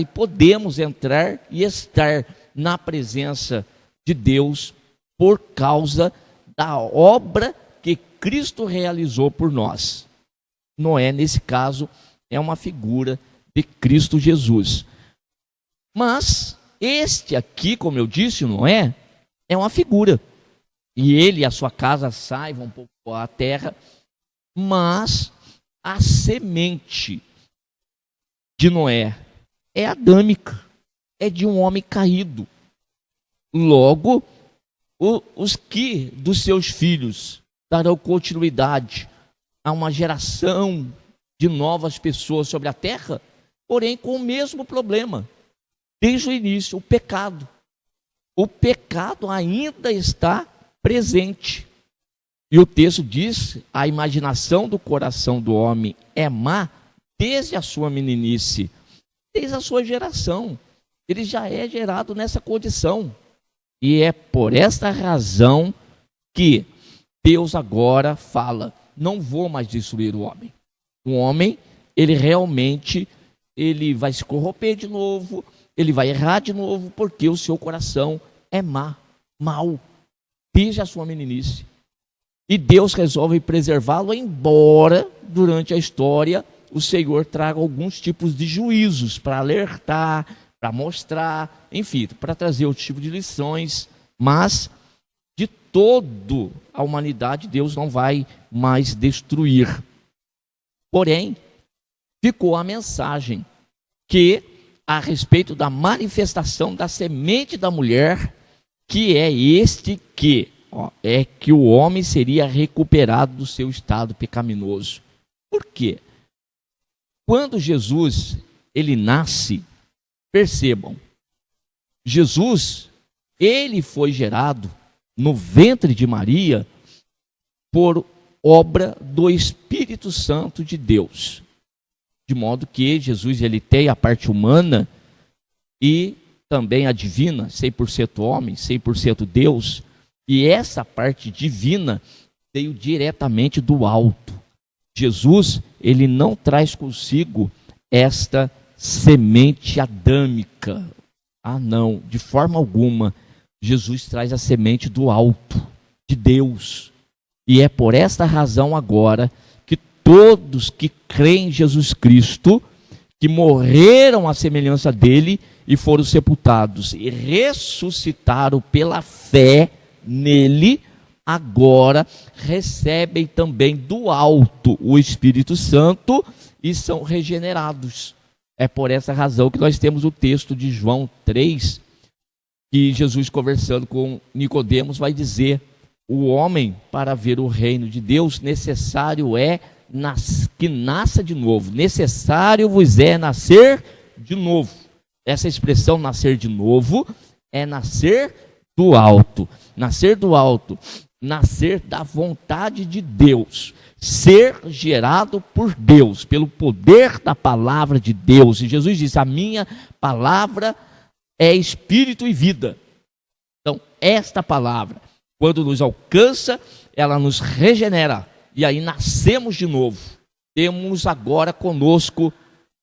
e estar na presença de Deus por causa da obra que Cristo realizou por nós. Noé, nesse caso, é uma figura de Cristo Jesus. Mas este aqui, como eu disse, Noé, é uma figura. E ele e a sua casa vão povoar a terra, mas a semente de Noé é adâmica, é de um homem caído. Logo, os que dos seus filhos darão continuidade a uma geração de novas pessoas sobre a terra, porém com o mesmo problema. Desde o início, o pecado. O pecado ainda está presente. E o texto diz: a imaginação do coração do homem é má desde a sua meninice, desde a sua geração. Ele já é gerado nessa condição. E é por esta razão que Deus agora fala: não vou mais destruir o homem. O homem, ele realmente, ele vai se corromper de novo, ele vai errar de novo, porque o seu coração é mau, desde a sua meninice. E Deus resolve preservá-lo, embora durante a história o Senhor traga alguns tipos de juízos para alertar, para mostrar, enfim, para trazer outro tipo de lições. Mas de toda a humanidade Deus não vai mais destruir. Porém, ficou a mensagem que a respeito da manifestação da semente da mulher, que é é que o homem seria recuperado do seu estado pecaminoso. Por quê? Quando Jesus, ele nasce, percebam, Jesus, ele foi gerado no ventre de Maria por obra do Espírito Santo de Deus. De modo que Jesus, ele tem a parte humana e também a divina, 100% homem, 100% Deus. E essa parte divina veio diretamente do alto. Jesus, ele não traz consigo esta semente adâmica. Ah, não, de forma alguma. Jesus traz a semente do alto, de Deus. E é por esta razão agora que todos que creem em Jesus Cristo, que morreram à semelhança dele e foram sepultados e ressuscitaram pela fé nele, agora recebem também do alto o Espírito Santo e são regenerados. É por essa razão que nós temos o texto de João 3, que Jesus, conversando com Nicodemos, vai dizer: o homem, para ver o reino de Deus, necessário é que nasça de novo. Necessário vos é nascer de novo. Essa expressão nascer de novo é nascer do alto. Nascer do alto, nascer da vontade de Deus, ser gerado por Deus, pelo poder da palavra de Deus. E Jesus disse: a minha palavra é espírito e vida. Então, esta palavra, quando nos alcança, ela nos regenera. E aí nascemos de novo. Temos agora conosco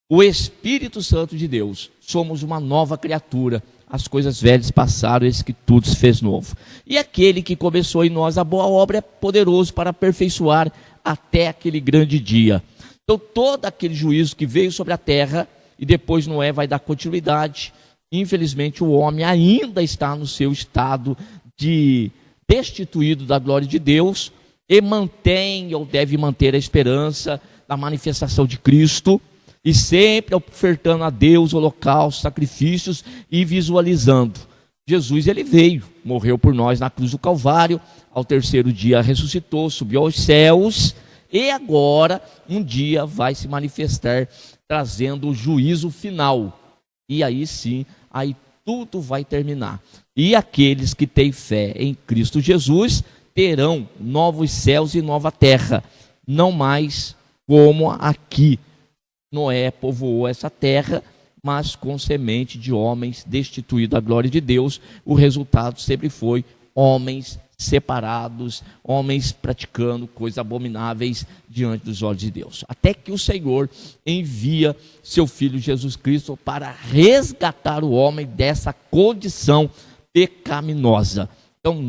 o Espírito Santo de Deus. Somos uma nova criatura. As coisas velhas passaram, eis que tudo se fez novo. E aquele que começou em nós a boa obra é poderoso para aperfeiçoar até aquele grande dia. Então, todo aquele juízo que veio sobre a terra, e depois Noé vai dar continuidade. Infelizmente, o homem ainda está no seu estado de destituído da glória de Deus, e mantém ou deve manter a esperança da manifestação de Cristo, e sempre ofertando a Deus holocaustos, sacrifícios e visualizando. Jesus, ele veio, morreu por nós na cruz do Calvário, ao terceiro dia ressuscitou, subiu aos céus, e agora um dia vai se manifestar trazendo o juízo final. E aí sim, aí tudo vai terminar. E aqueles que têm fé em Cristo Jesus terão novos céus e nova terra, não mais como aqui. Noé povoou essa terra, mas com semente de homens destituídos da glória de Deus. O resultado sempre foi homens separados, homens praticando coisas abomináveis diante dos olhos de Deus. Até que o Senhor envia seu Filho Jesus Cristo para resgatar o homem dessa condição pecaminosa. Então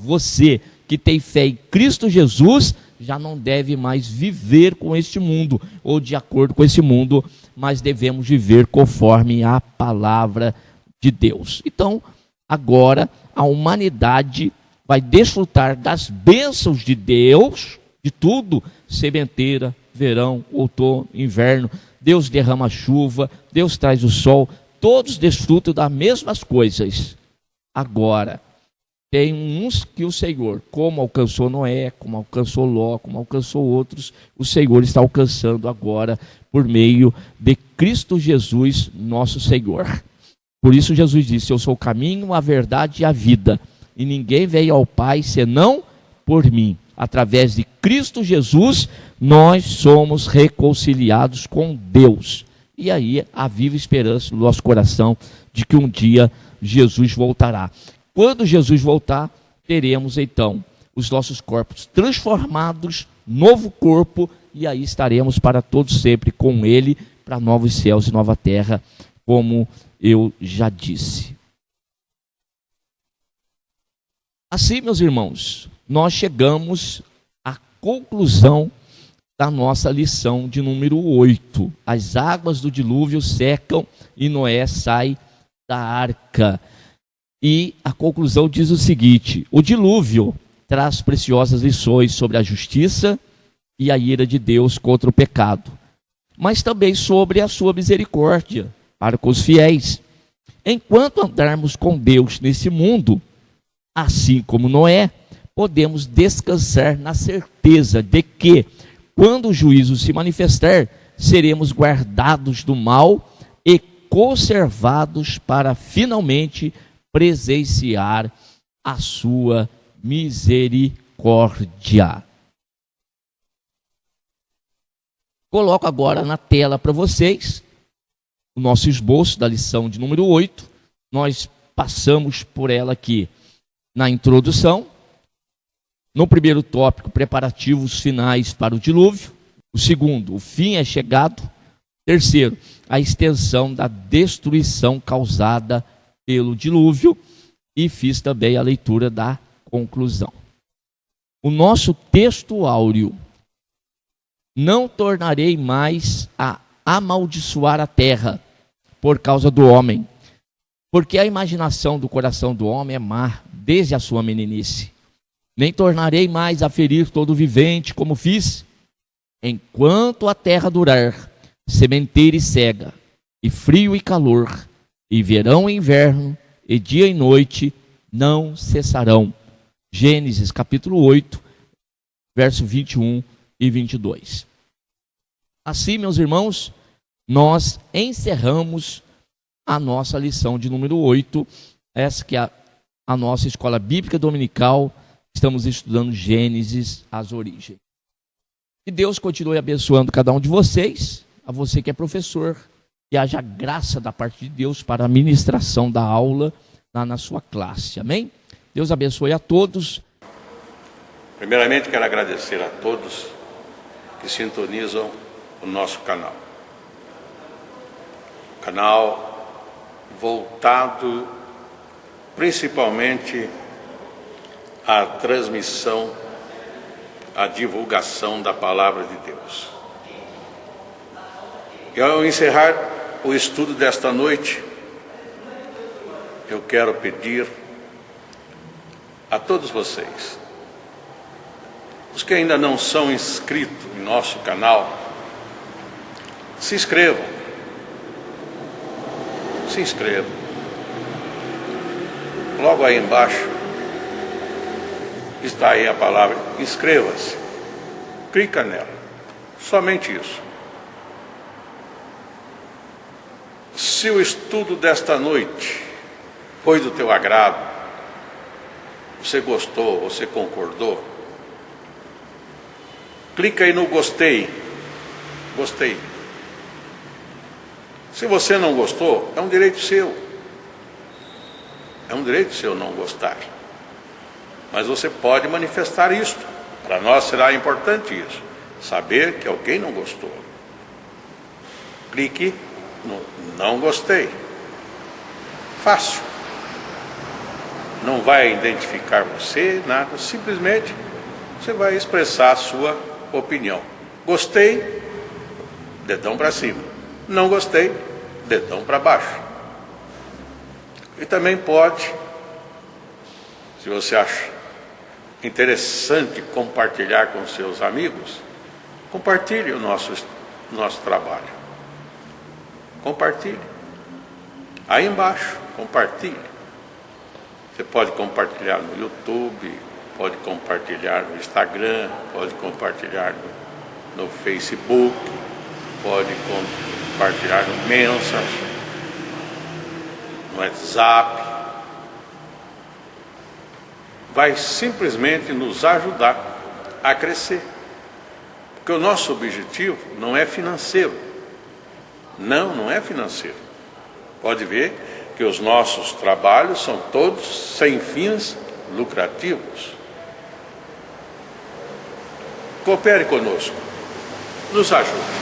você que tem fé em Cristo Jesus, já não deve mais viver com este mundo, ou de acordo com esse mundo, mas devemos viver conforme a palavra de Deus. Então, agora, a humanidade vai desfrutar das bênçãos de Deus, de tudo, sementeira, verão, outono, inverno, Deus derrama chuva, Deus traz o sol, todos desfrutam das mesmas coisas. Agora, tem uns que o Senhor, como alcançou Noé, como alcançou Ló, como alcançou outros, o Senhor está alcançando agora por meio de Cristo Jesus, nosso Senhor. Por isso Jesus disse: eu sou o caminho, a verdade e a vida, e ninguém veio ao Pai senão por mim. Através de Cristo Jesus, nós somos reconciliados com Deus. E aí há viva esperança no nosso coração de que um dia Jesus voltará. Quando Jesus voltar, teremos então os nossos corpos transformados, novo corpo, e aí estaremos para todos sempre com Ele, para novos céus e nova terra, como eu já disse. Assim, meus irmãos, nós chegamos à conclusão da nossa lição de número 8. As águas do dilúvio secam e Noé sai da arca. E a conclusão diz o seguinte: o dilúvio traz preciosas lições sobre a justiça e a ira de Deus contra o pecado, mas também sobre a sua misericórdia para com os fiéis. Enquanto andarmos com Deus nesse mundo, assim como Noé, podemos descansar na certeza de que, quando o juízo se manifestar, seremos guardados do mal e conservados para finalmente presenciar a sua misericórdia. Coloco agora na tela para vocês o nosso esboço da lição de número 8. Nós passamos por ela aqui na introdução. No primeiro tópico, preparativos finais para o dilúvio. O segundo, o fim é chegado. Terceiro, a extensão da destruição causada pelo dilúvio, e fiz também a leitura da conclusão. O nosso texto áureo: não tornarei mais a amaldiçoar a terra por causa do homem, porque a imaginação do coração do homem é má desde a sua meninice. Nem tornarei mais a ferir todo vivente, como fiz, enquanto a terra durar, sementeira e cega, e frio e calor, e verão e inverno, e dia e noite não cessarão. Gênesis capítulo 8, verso 21 e 22. Assim, meus irmãos, nós encerramos a nossa lição de número 8, essa que é a nossa escola bíblica dominical. Estamos estudando Gênesis, as origens. Que Deus continue abençoando cada um de vocês, a você que é professor, que haja graça da parte de Deus para a ministração da aula lá na sua classe. Amém? Deus abençoe a todos. Primeiramente, quero agradecer a todos que sintonizam o nosso canal. Canal voltado principalmente à transmissão, à divulgação da palavra de Deus. E ao encerrar o estudo desta noite, eu quero pedir a todos vocês, os que ainda não são inscritos em nosso canal, se inscrevam. Se inscrevam. Logo aí embaixo está aí a palavra inscreva-se. Clica nela. Somente isso. Se o estudo desta noite foi do teu agrado, você gostou, você concordou, clica aí no gostei. Gostei. Se você não gostou, é um direito seu. É um direito seu não gostar. Mas você pode manifestar isto. Para nós será importante isso, saber que alguém não gostou. Clique no não gostei. Fácil. Não vai identificar você, nada, simplesmente você vai expressar a sua opinião. Gostei, dedão para cima. Não gostei, dedão para baixo. E também pode, se você acha interessante compartilhar com seus amigos, compartilhe o nosso trabalho. Compartilhe. Aí embaixo, compartilhe. Você pode compartilhar no YouTube, pode compartilhar no Instagram, pode compartilhar no Facebook, pode compartilhar no Messenger, no WhatsApp. Vai simplesmente nos ajudar a crescer. Porque o nosso objetivo não é financeiro. Não é financeiro. Pode ver que os nossos trabalhos são todos sem fins lucrativos. Coopere conosco. Nos ajude.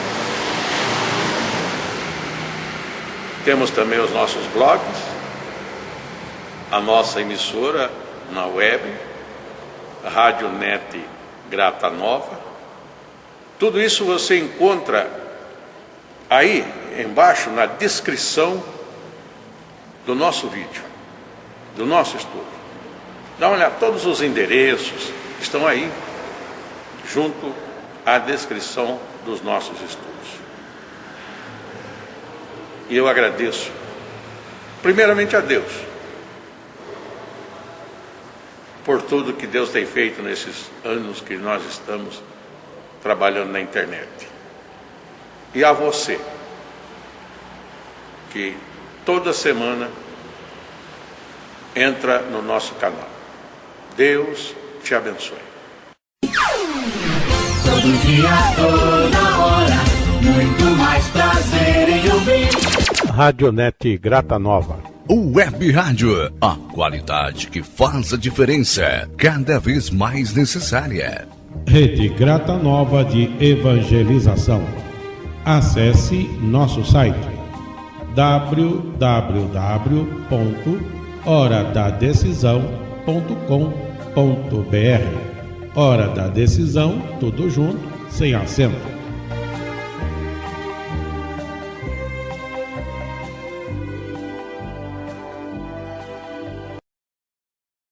Temos também os nossos blogs, a nossa emissora na web, a Rádio Net Grata Nova. Tudo isso você encontra aí embaixo na descrição do nosso vídeo, do nosso estudo. Dá uma olhada, todos os endereços estão aí, junto à descrição dos nossos estudos. E eu agradeço, primeiramente a Deus, por tudo que Deus tem feito nesses anos que nós estamos trabalhando na internet. E a você, que toda semana entra no nosso canal. Deus te abençoe. Todo dia, toda hora, muito mais prazer em ouvir. Radionet Grata Nova. Web Rádio, a qualidade que faz a diferença, cada vez mais necessária. Rede Grata Nova de Evangelização. Acesse nosso site www.horadadecisão.com.br. Hora da Decisão, tudo junto, sem acento.